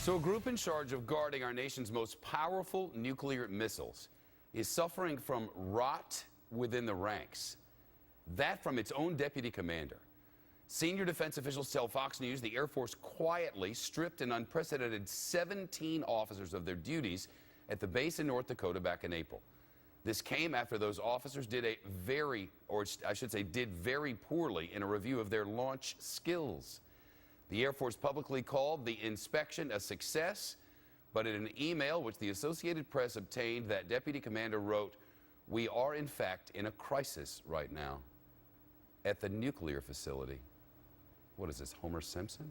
So a group in charge of guarding our nation's most powerful nuclear missiles is suffering from rot within the ranks. That from its own deputy commander. Senior defense officials tell Fox News the Air Force quietly stripped an unprecedented 17 officers of their duties at the base in North Dakota back in April. This came after those officers did very poorly in a review of their launch skills. The Air Force publicly called the inspection a success, but in an email which the Associated Press obtained, that deputy commander wrote, "We are in fact in a crisis right now at the nuclear facility." What is this, Homer Simpson?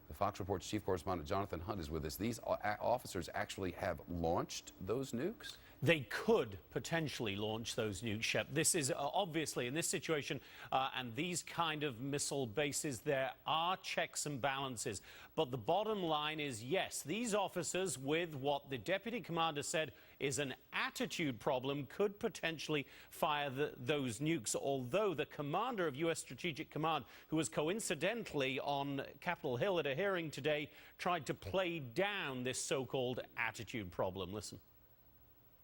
The Fox Report's Chief Correspondent Jonathan Hunt is with us. These officers actually have launched those nukes? They could potentially launch those nukes, Shep. This is obviously, in this situation and these kind of missile bases, there are checks and balances. But the bottom line is, yes, these officers, with what the deputy commander said is an attitude problem, could potentially fire those nukes. Although the commander of U.S. Strategic Command, who was coincidentally on Capitol Hill at a hearing today, tried to play down this so-called attitude problem. Listen.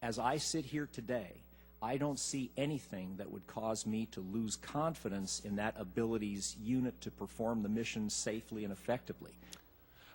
As I sit here today, I don't see anything that would cause me to lose confidence in that abilities unit to perform the mission safely and effectively.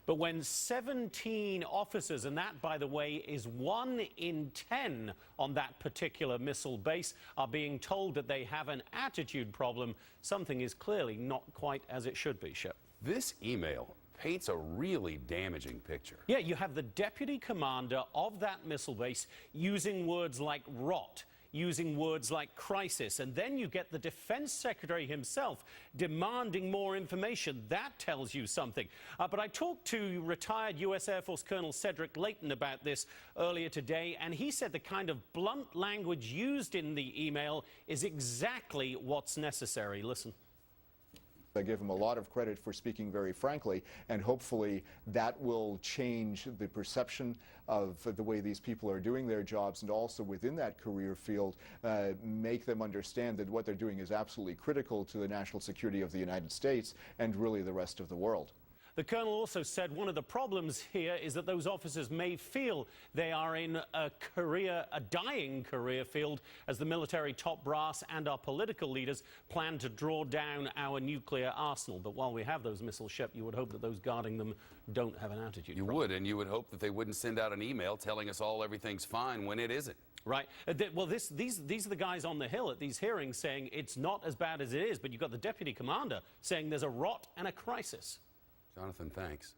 But when 17 officers, and that, by the way, is 1 in 10 on that particular missile base, are being told that they have an attitude problem, something is clearly not quite as it should be, Shep. This email paints a really damaging picture. Yeah, you have the deputy commander of that missile base using words like rot, using words like crisis, and then you get the defense secretary himself demanding more information. That tells you something. But I talked to retired U.S. Air Force Colonel Cedric Leighton about this earlier today, and he said the kind of blunt language used in the email is exactly what's necessary. Listen. I give him a lot of credit for speaking very frankly, and hopefully that will change the perception of the way these people are doing their jobs, and also within that career field make them understand that what they're doing is absolutely critical to the national security of the United States and really the rest of the world. The colonel also said one of the problems here is that those officers may feel they are in a dying career field, as the military top brass and our political leaders plan to draw down our nuclear arsenal. But while we have those missiles, Shep, you would hope that those guarding them don't have an attitude problem. You would, and you would hope that they wouldn't send out an email telling us all everything's fine when it isn't. Right. Well, these are the guys on the Hill at these hearings saying it's not as bad as it is, but you've got the deputy commander saying there's a rot and a crisis. Jonathan, thanks.